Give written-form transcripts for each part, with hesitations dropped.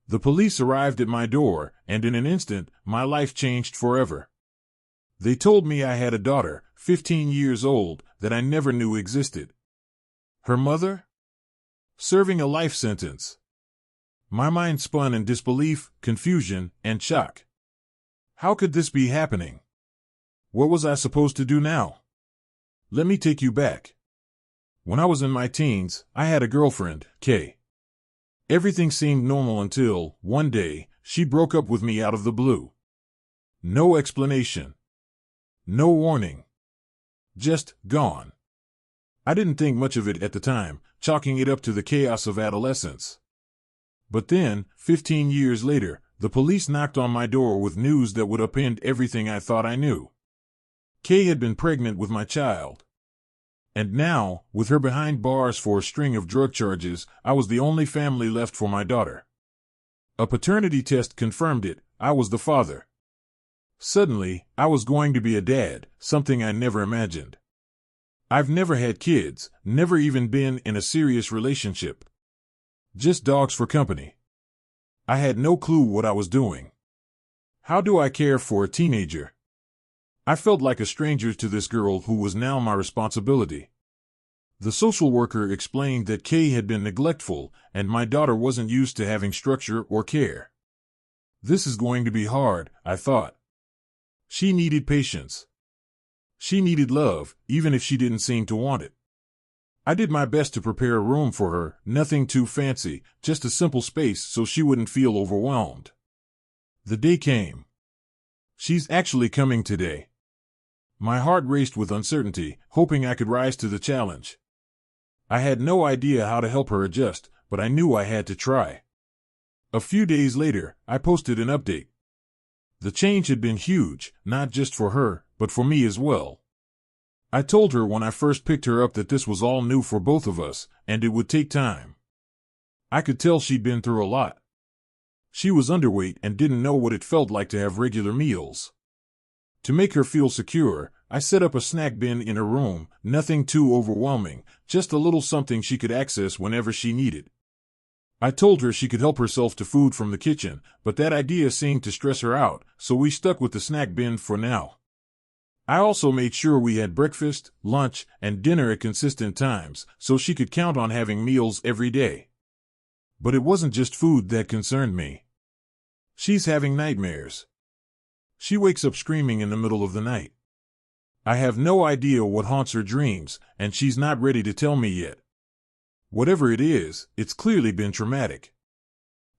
The police arrived at my door, and in an instant, my life changed forever. They told me I had a daughter, 15 years old, that I never knew existed. Her mother? Serving a life sentence. My mind spun in disbelief, confusion, and shock. How could this be happening? What was I supposed to do now? Let me take you back. When I was in my teens, I had a girlfriend, Kay. Everything seemed normal until, one day, she broke up with me out of the blue. No explanation. No warning. Just gone. I didn't think much of it at the time, chalking it up to the chaos of adolescence. But then, 15 years later, the police knocked on my door with news that would upend everything I thought I knew. Kay had been pregnant with my child. And now, with her behind bars for a string of drug charges, I was the only family left for my daughter. A paternity test confirmed it. I was the father. Suddenly, I was going to be a dad, something I never imagined. I've never had kids, never even been in a serious relationship. Just dogs for company. I had no clue what I was doing. How do I care for a teenager? I felt like a stranger to this girl who was now my responsibility. The social worker explained that Kay had been neglectful, and my daughter wasn't used to having structure or care. This is going to be hard, I thought. She needed patience. She needed love, even if she didn't seem to want it. I did my best to prepare a room for her, nothing too fancy, just a simple space so she wouldn't feel overwhelmed. The day came. She's actually coming today. My heart raced with uncertainty, hoping I could rise to the challenge. I had no idea how to help her adjust, but I knew I had to try. A few days later, I posted an update. The change had been huge, not just for her, but for me as well. I told her when I first picked her up that this was all new for both of us, and it would take time. I could tell she'd been through a lot. She was underweight and didn't know what it felt like to have regular meals. To make her feel secure, I set up a snack bin in her room, nothing too overwhelming, just a little something she could access whenever she needed. I told her she could help herself to food from the kitchen, but that idea seemed to stress her out, so we stuck with the snack bin for now. I also made sure we had breakfast, lunch, and dinner at consistent times, so she could count on having meals every day. But it wasn't just food that concerned me. She's having nightmares. She wakes up screaming in the middle of the night. I have no idea what haunts her dreams, and she's not ready to tell me yet. Whatever it is, it's clearly been traumatic.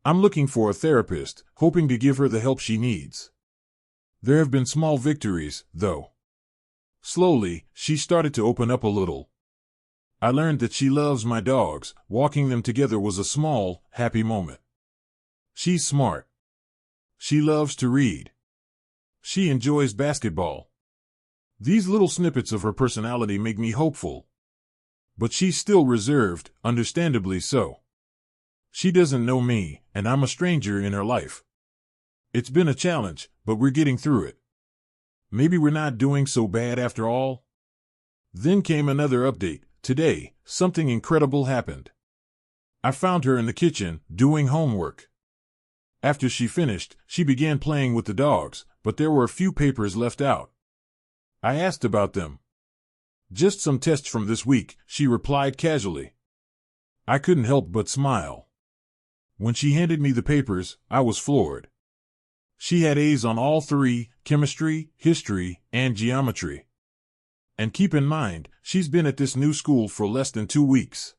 I'm looking for a therapist, hoping to give her the help she needs. There have been small victories, though. Slowly, she started to open up a little. I learned that she loves my dogs. Walking them together was a small, happy moment. She's smart. She loves to read. She enjoys basketball. These little snippets of her personality make me hopeful. But she's still reserved, understandably so. She doesn't know me, and I'm a stranger in her life. It's been a challenge, but we're getting through it. Maybe we're not doing so bad after all. Then came another update. Today, something incredible happened. I found her in the kitchen, doing homework. After she finished, she began playing with the dogs, but there were a few papers left out. I asked about them. Just some tests from this week, she replied casually. I couldn't help but smile. When she handed me the papers, I was floored. She had A's on all three: chemistry, history, and geometry. And keep in mind, she's been at this new school for less than 2 weeks.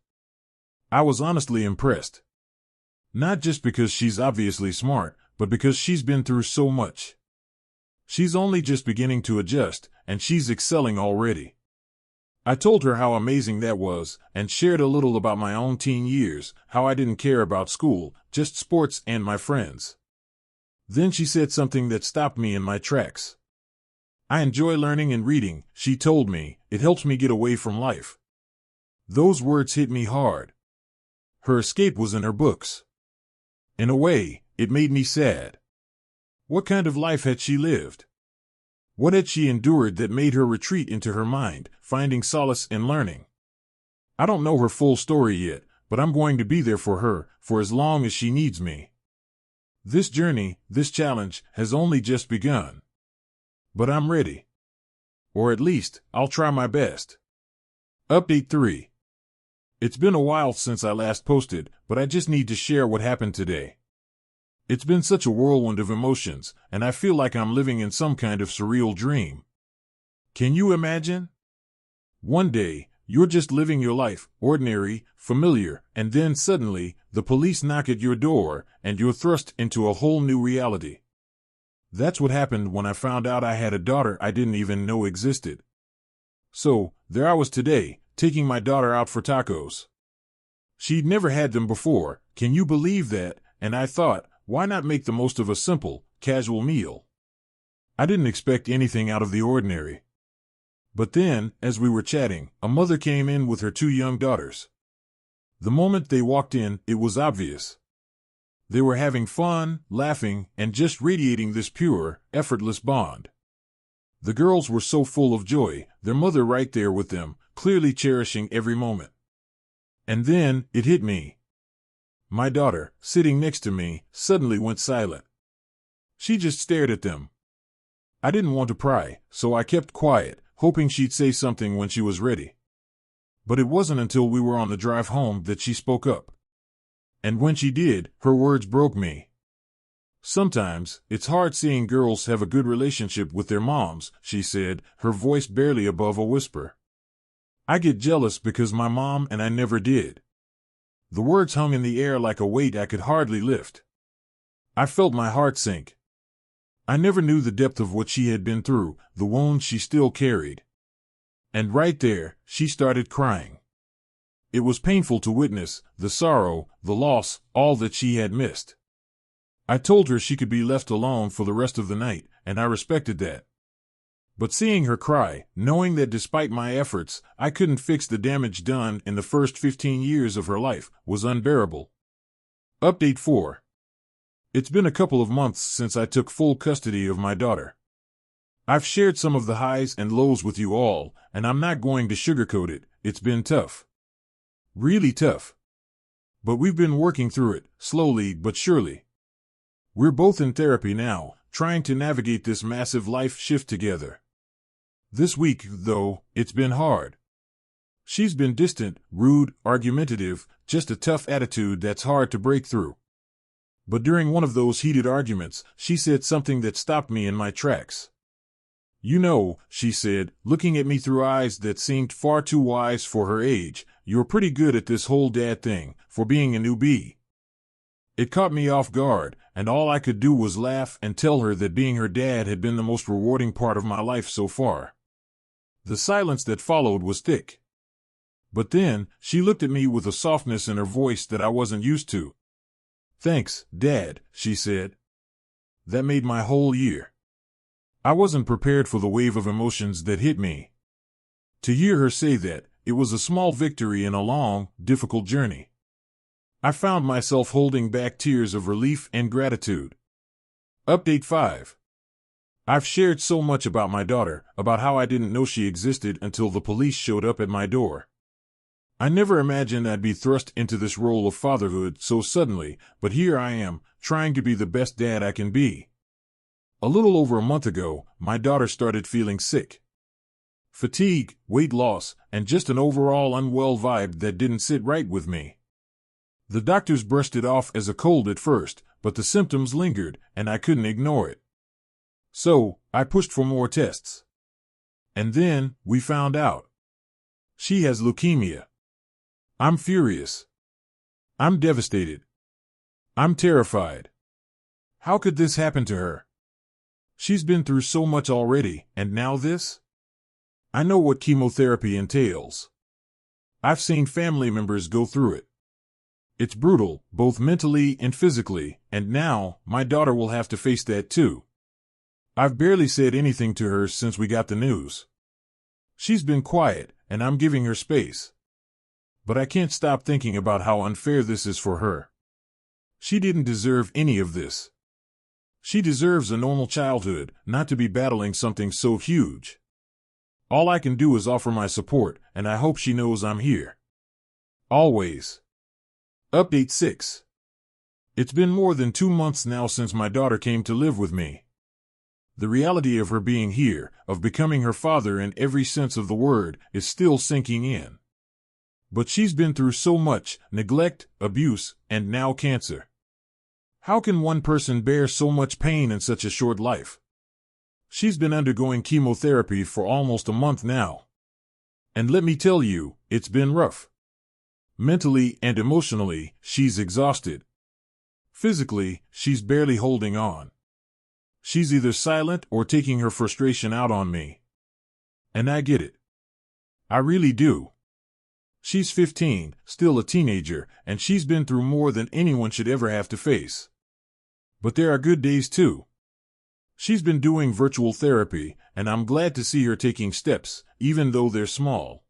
I was honestly impressed. Not just because she's obviously smart, but because she's been through so much. She's only just beginning to adjust, and she's excelling already. I told her how amazing that was, and shared a little about my own teen years, how I didn't care about school, just sports and my friends. Then she said something that stopped me in my tracks. I enjoy learning and reading, she told me. It helps me get away from life. Those words hit me hard. Her escape was in her books. In a way, it made me sad. What kind of life had she lived? What had she endured that made her retreat into her mind, finding solace in learning? I don't know her full story yet, but I'm going to be there for her, for as long as she needs me. This journey, this challenge, has only just begun. But I'm ready. Or at least, I'll try my best. Update 3. It's been a while since I last posted, but I just need to share what happened today. It's been such a whirlwind of emotions, and I feel like I'm living in some kind of surreal dream. Can you imagine? One day, you're just living your life, ordinary, familiar, and then suddenly, the police knock at your door, and you're thrust into a whole new reality. That's what happened when I found out I had a daughter I didn't even know existed. So, there I was today, taking my daughter out for tacos. She'd never had them before, can you believe that? And I thought, why not make the most of a simple, casual meal? I didn't expect anything out of the ordinary. But then, as we were chatting, a mother came in with her 2 young daughters. The moment they walked in, it was obvious. They were having fun, laughing, and just radiating this pure, effortless bond. The girls were so full of joy, their mother right there with them, clearly cherishing every moment. And then, it hit me. My daughter, sitting next to me, suddenly went silent. She just stared at them. I didn't want to pry, so I kept quiet, hoping she'd say something when she was ready. But it wasn't until we were on the drive home that she spoke up. And when she did, her words broke me. Sometimes, it's hard seeing girls have a good relationship with their moms, she said, her voice barely above a whisper. I get jealous because my mom and I never did. The words hung in the air like a weight I could hardly lift. I felt my heart sink. I never knew the depth of what she had been through, the wounds she still carried. And right there, she started crying. It was painful to witness, the sorrow, the loss, all that she had missed. I told her she could be left alone for the rest of the night, and I respected that. But seeing her cry, knowing that despite my efforts, I couldn't fix the damage done in the first 15 years of her life, was unbearable. Update 4. It's been a couple of months since I took full custody of my daughter. I've shared some of the highs and lows with you all, and I'm not going to sugarcoat it, it's been tough. Really tough. But we've been working through it, slowly but surely. We're both in therapy now, trying to navigate this massive life shift together. This week, though, it's been hard. She's been distant, rude, argumentative, just a tough attitude that's hard to break through. But during one of those heated arguments, she said something that stopped me in my tracks. You know, she said, looking at me through eyes that seemed far too wise for her age, you're pretty good at this whole dad thing, for being a newbie. It caught me off guard, and all I could do was laugh and tell her that being her dad had been the most rewarding part of my life so far. The silence that followed was thick. But then, she looked at me with a softness in her voice that I wasn't used to. Thanks, Dad, she said. That made my whole year. I wasn't prepared for the wave of emotions that hit me. To hear her say that, it was a small victory in a long, difficult journey. I found myself holding back tears of relief and gratitude. Update 5. I've shared so much about my daughter, about how I didn't know she existed until the police showed up at my door. I never imagined I'd be thrust into this role of fatherhood so suddenly, but here I am, trying to be the best dad I can be. A little over a month ago, my daughter started feeling sick. Fatigue, weight loss, and just an overall unwell vibe that didn't sit right with me. The doctors brushed it off as a cold at first, but the symptoms lingered, and I couldn't ignore it. So, I pushed for more tests. And then, we found out. She has leukemia. I'm furious. I'm devastated. I'm terrified. How could this happen to her? She's been through so much already, and now this? I know what chemotherapy entails. I've seen family members go through it. It's brutal, both mentally and physically, and now, my daughter will have to face that too. I've barely said anything to her since we got the news. She's been quiet, and I'm giving her space. But I can't stop thinking about how unfair this is for her. She didn't deserve any of this. She deserves a normal childhood, not to be battling something so huge. All I can do is offer my support, and I hope she knows I'm here. Always. Update 6. It's been more than 2 months now since my daughter came to live with me. The reality of her being here, of becoming her father in every sense of the word, is still sinking in. But she's been through so much: neglect, abuse, and now cancer. How can one person bear so much pain in such a short life? She's been undergoing chemotherapy for almost a month now. And let me tell you, it's been rough. Mentally and emotionally, she's exhausted. Physically, she's barely holding on. She's either silent or taking her frustration out on me. And I get it. I really do. She's 15, still a teenager, and she's been through more than anyone should ever have to face. But there are good days too. She's been doing virtual therapy, and I'm glad to see her taking steps, even though they're small.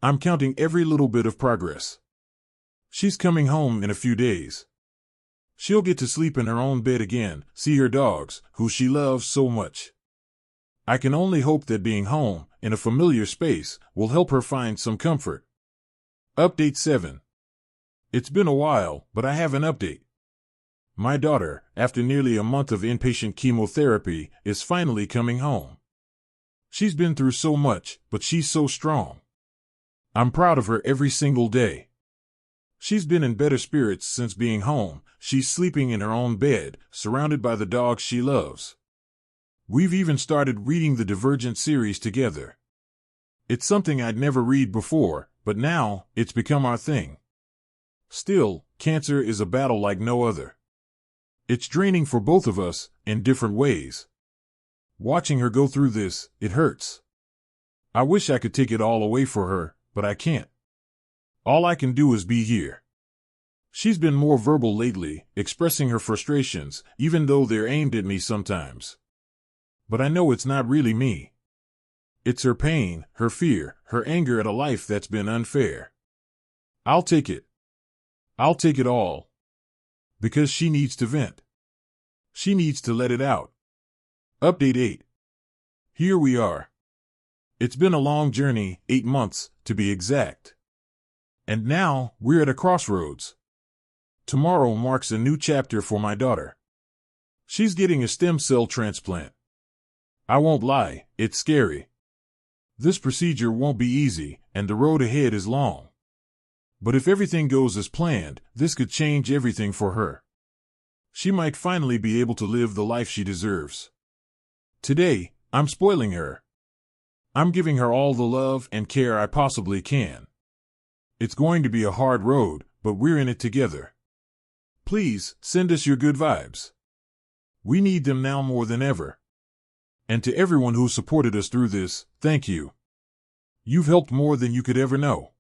I'm counting every little bit of progress. She's coming home in a few days. She'll get to sleep in her own bed again, see her dogs, who she loves so much. I can only hope that being home, in a familiar space, will help her find some comfort. Update 7. It's been a while, but I have an update. My daughter, after nearly a month of inpatient chemotherapy, is finally coming home. She's been through so much, but she's so strong. I'm proud of her every single day. She's been in better spirits since being home. She's sleeping in her own bed, surrounded by the dogs she loves. We've even started reading the Divergent series together. It's something I'd never read before, but now, it's become our thing. Still, cancer is a battle like no other. It's draining for both of us, in different ways. Watching her go through this, it hurts. I wish I could take it all away for her, but I can't. All I can do is be here. She's been more verbal lately, expressing her frustrations, even though they're aimed at me sometimes. But I know it's not really me. It's her pain, her fear, her anger at a life that's been unfair. I'll take it. I'll take it all. Because she needs to vent. She needs to let it out. Update 8. Here we are. It's been a long journey, 8 months, to be exact. And now, we're at a crossroads. Tomorrow marks a new chapter for my daughter. She's getting a stem cell transplant. I won't lie, it's scary. This procedure won't be easy, and the road ahead is long. But if everything goes as planned, this could change everything for her. She might finally be able to live the life she deserves. Today, I'm spoiling her. I'm giving her all the love and care I possibly can. It's going to be a hard road, but we're in it together. Please, send us your good vibes. We need them now more than ever. And to everyone who supported us through this, thank you. You've helped more than you could ever know.